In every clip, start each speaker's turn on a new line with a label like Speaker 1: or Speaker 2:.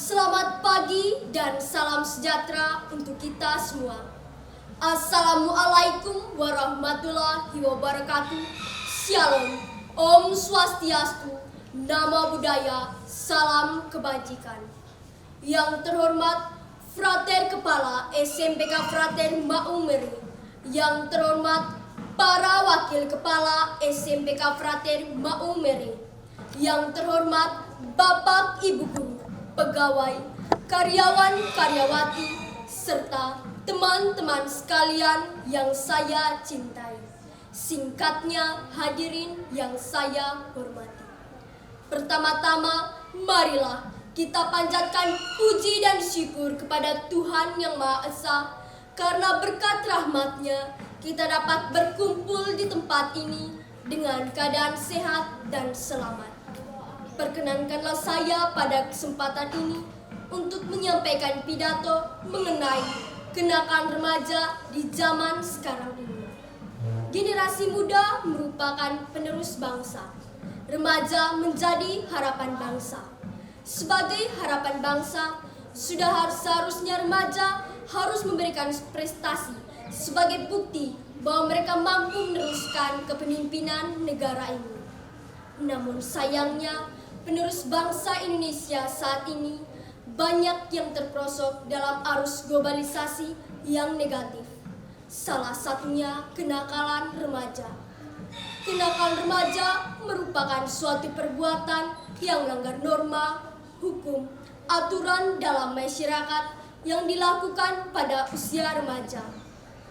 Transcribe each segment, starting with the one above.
Speaker 1: Selamat pagi dan salam sejahtera untuk kita semua. Assalamualaikum warahmatullahi wabarakatuh. Shalom, Om Swastiastu, Namo Buddhaya, salam kebajikan. Yang terhormat Frater Kepala SMPK Frater Maumere, yang terhormat para Wakil Kepala SMPK Frater Maumere, yang terhormat Bapak Ibu Guru, pegawai, karyawan-karyawati, serta teman-teman sekalian yang saya cintai. Singkatnya, hadirin yang saya hormati. Pertama-tama, marilah kita panjatkan puji dan syukur kepada Tuhan Yang Maha Esa, karena berkat rahmat-Nya kita dapat berkumpul di tempat ini dengan keadaan sehat dan selamat. Perkenankanlah saya pada kesempatan ini untuk menyampaikan pidato mengenai kenakalan remaja di zaman sekarang ini. Generasi muda merupakan penerus bangsa. Remaja menjadi harapan bangsa. Sebagai harapan bangsa, seharusnya remaja harus memberikan prestasi sebagai bukti bahwa mereka mampu meneruskan kepemimpinan negara ini. Namun sayangnya, penerus bangsa Indonesia saat ini banyak yang terperosok dalam arus globalisasi yang negatif. Salah satunya kenakalan remaja. Kenakalan remaja merupakan suatu perbuatan yang melanggar norma, hukum, aturan dalam masyarakat yang dilakukan pada usia remaja,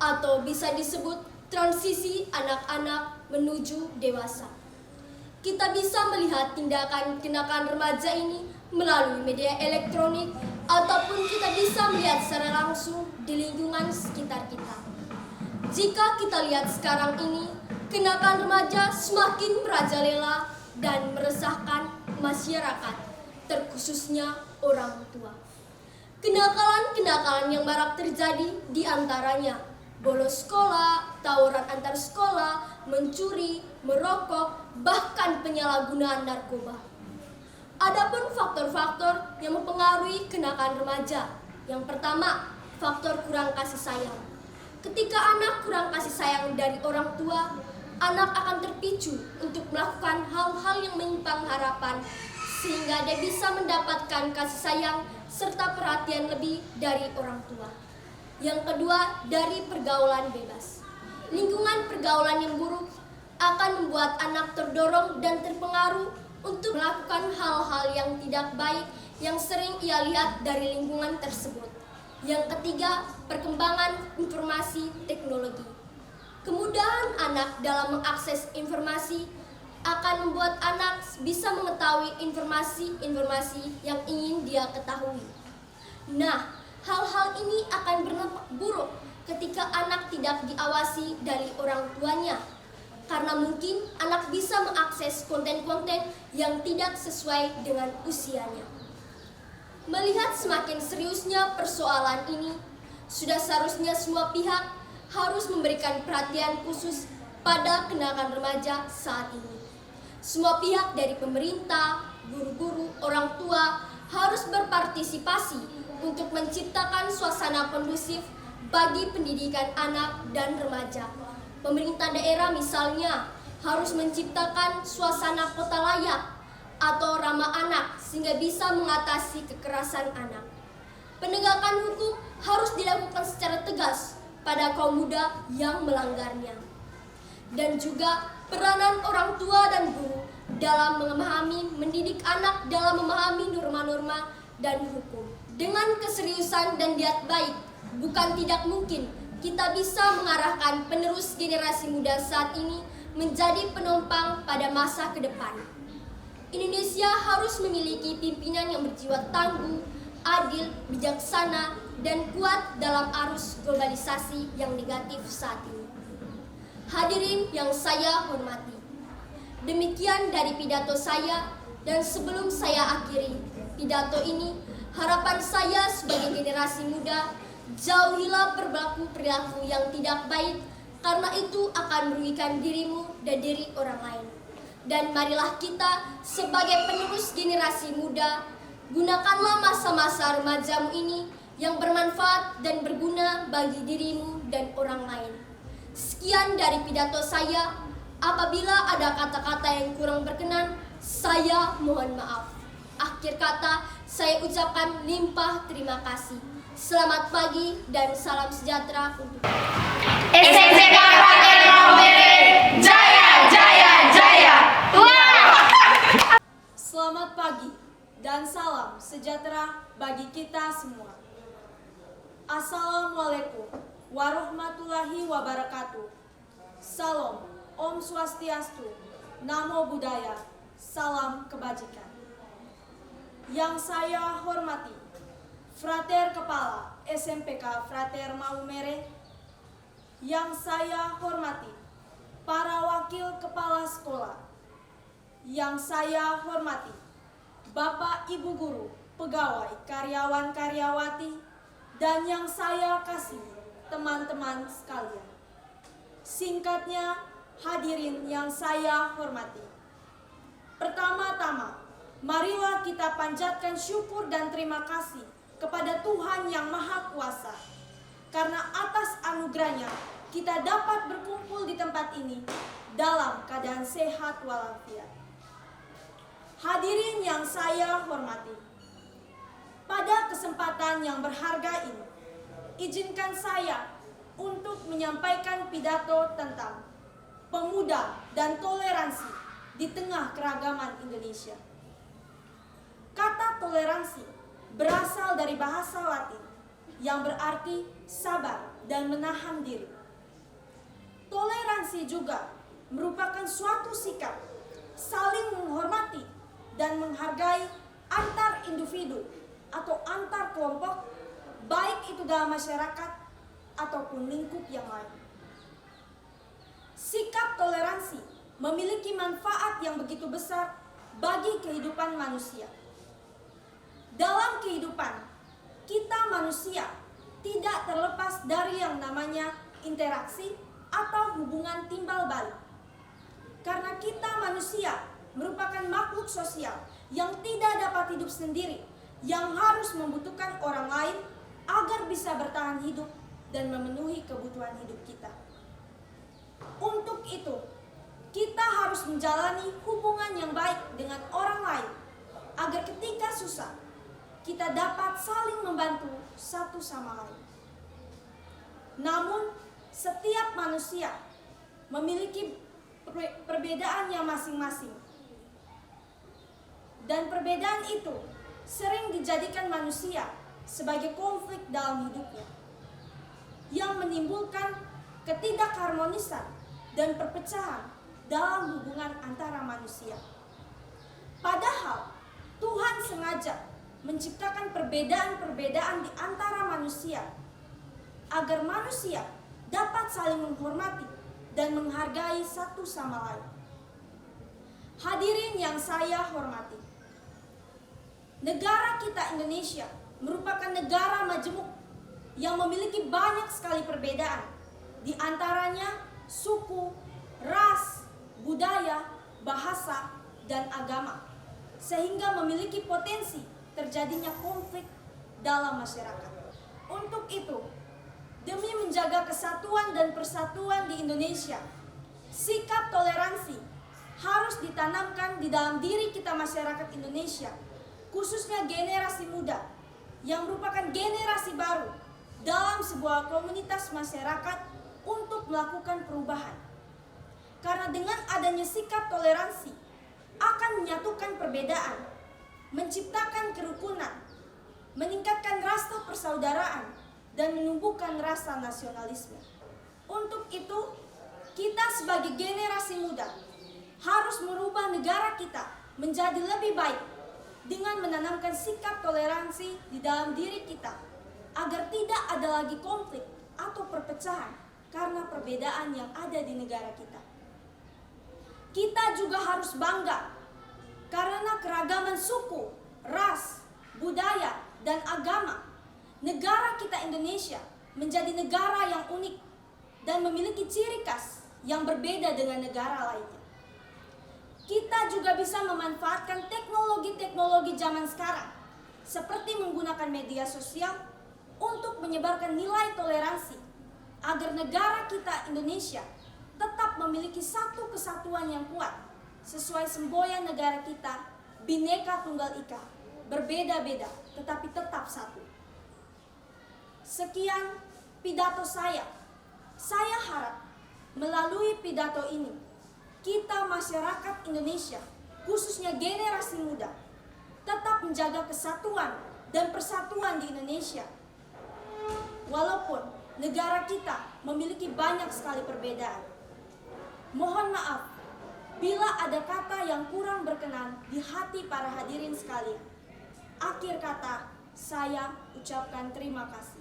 Speaker 1: atau bisa disebut transisi anak-anak menuju dewasa. Kita bisa melihat tindakan kenakalan remaja ini melalui media elektronik, ataupun kita bisa melihat secara langsung di lingkungan sekitar kita. Jika kita lihat sekarang ini, kenakalan remaja semakin merajalela dan meresahkan masyarakat, terkhususnya orang tua. Kenakalan-kenakalan yang marak terjadi di antaranya bolos sekolah, tawuran antar sekolah, mencuri, merokok, bahkan penyalahgunaan narkoba. Adapun faktor-faktor yang mempengaruhi kenakalan remaja. Yang pertama, faktor kurang kasih sayang. Ketika anak kurang kasih sayang dari orang tua, anak akan terpicu untuk melakukan hal-hal yang menyimpang harapan, sehingga dia bisa mendapatkan kasih sayang serta perhatian lebih dari orang tua. Yang kedua, dari pergaulan bebas. Lingkungan pergaulan yang buruk akan membuat anak terdorong dan terpengaruh untuk melakukan hal-hal yang tidak baik yang sering ia lihat dari lingkungan tersebut. Yang ketiga, perkembangan informasi teknologi. Kemudahan anak dalam mengakses informasi akan membuat anak bisa mengetahui informasi-informasi yang ingin dia ketahui. Nah, hal-hal ini akan berdampak buruk ketika anak tidak diawasi dari orang tuanya, karena mungkin anak bisa mengakses konten-konten yang tidak sesuai dengan usianya. Melihat semakin seriusnya persoalan ini, sudah seharusnya semua pihak harus memberikan perhatian khusus pada kenakalan remaja saat ini. Semua pihak dari pemerintah, guru-guru, orang tua harus berpartisipasi untuk menciptakan suasana kondusif bagi pendidikan anak dan remaja. Pemerintah daerah misalnya harus menciptakan suasana kota layak atau ramah anak sehingga bisa mengatasi kekerasan anak. Penegakan hukum harus dilakukan secara tegas pada kaum muda yang melanggarnya. Dan juga peranan orang tua dan guru dalam mendidik anak dalam memahami norma-norma dan hukum. Dengan keseriusan dan niat baik, bukan tidak mungkin kita bisa mengarahkan penerus generasi muda saat ini menjadi penopang pada masa ke depan. Indonesia harus memiliki pimpinan yang berjiwa tangguh, adil, bijaksana, dan kuat dalam arus globalisasi yang negatif saat ini. Hadirin yang saya hormati, demikian dari pidato saya, dan sebelum saya akhiri pidato ini, harapan saya sebagai generasi muda, jauhilah perilaku yang tidak baik, karena itu akan merugikan dirimu dan diri orang lain. Dan marilah kita sebagai penerus generasi muda Gunakanlah masa-masa remajamu ini yang bermanfaat dan berguna bagi dirimu dan orang lain. Sekian dari pidato saya. Apabila ada kata-kata yang kurang berkenan, saya mohon maaf. Akhir kata, saya ucapkan limpah terima kasih. Selamat pagi dan salam sejahtera untuk
Speaker 2: SMPK Frater Maumere, Jaya, Jaya, Jaya.
Speaker 3: Selamat pagi dan salam sejahtera bagi kita semua. Assalamualaikum warahmatullahi wabarakatuh. Salam, Om Swastiastu, Namo Buddhaya, salam kebajikan. Yang saya hormati, Frater Kepala SMPK Frater Maumere. Yang saya hormati, para wakil kepala sekolah. Yang saya hormati, Bapak Ibu Guru, pegawai, karyawan, karyawati, dan yang saya kasihi, teman-teman sekalian. Singkatnya, hadirin yang saya hormati. Pertama-tama, marilah kita panjatkan syukur dan terima kasih kepada Tuhan Yang Maha Kuasa. Karena atas anugerahnya, kita dapat berkumpul di tempat ini dalam keadaan sehat walafiat. Hadirin yang saya hormati, pada kesempatan yang berharga ini, izinkan saya untuk menyampaikan pidato tentang pemuda dan toleransi di tengah keragaman Indonesia. Kata toleransi berasal dari bahasa Latin yang berarti sabar dan menahan diri. Toleransi juga merupakan suatu sikap saling menghormati dan menghargai antar individu atau antar kelompok, baik itu dalam masyarakat ataupun lingkup yang lain. Sikap toleransi memiliki manfaat yang begitu besar bagi kehidupan manusia. Dalam kehidupan, kita manusia tidak terlepas dari yang namanya interaksi atau hubungan timbal balik. Karena kita manusia merupakan makhluk sosial yang tidak dapat hidup sendiri, yang harus membutuhkan orang lain agar bisa bertahan hidup dan memenuhi kebutuhan hidup kita. Untuk itu, kita harus menjalani hubungan yang baik dengan orang lain agar ketika susah, kita dapat saling membantu satu sama lain. Namun, setiap manusia memiliki perbedaannya masing-masing. Dan perbedaan itu sering dijadikan manusia sebagai konflik dalam hidupnya, yang menimbulkan ketidakharmonisan dan perpecahan dalam hubungan antara manusia. Padahal Tuhan sengaja menciptakan perbedaan-perbedaan di antara manusia agar manusia dapat saling menghormati dan menghargai satu sama lain. Hadirin yang saya hormati, negara kita Indonesia merupakan negara majemuk yang memiliki banyak sekali perbedaan, di antaranya suku, ras, budaya, bahasa, dan agama, sehingga memiliki potensi terjadinya konflik dalam masyarakat. Untuk itu, demi menjaga kesatuan dan persatuan di Indonesia, sikap toleransi harus ditanamkan di dalam diri kita masyarakat Indonesia, khususnya generasi muda yang merupakan generasi baru dalam sebuah komunitas masyarakat untuk melakukan perubahan. Karena dengan adanya sikap toleransi akan menyatukan perbedaan, menciptakan kerukunan, meningkatkan rasa persaudaraan, dan menumbuhkan rasa nasionalisme. Untuk itu, kita sebagai generasi muda harus merubah negara kita menjadi lebih baik dengan menanamkan sikap toleransi di dalam diri kita agar tidak ada lagi konflik atau perpecahan karena perbedaan yang ada di negara kita. Kita juga harus bangga karena keragaman suku, ras, budaya, dan agama. Negara kita Indonesia menjadi negara yang unik dan memiliki ciri khas yang berbeda dengan negara lainnya. Kita juga bisa memanfaatkan teknologi-teknologi zaman sekarang seperti menggunakan media sosial untuk menyebarkan nilai toleransi agar negara kita Indonesia tetap memiliki satu kesatuan yang kuat sesuai semboyan negara kita, Bhinneka Tunggal Ika, berbeda-beda tetapi tetap satu. Sekian pidato saya. Saya harap melalui pidato ini kita masyarakat Indonesia, khususnya generasi muda, tetap menjaga kesatuan dan persatuan di Indonesia. Walaupun negara kita memiliki banyak sekali perbedaan. Mohon maaf bila ada kata yang kurang berkenan di hati para hadirin sekalian. Akhir kata, saya ucapkan terima kasih.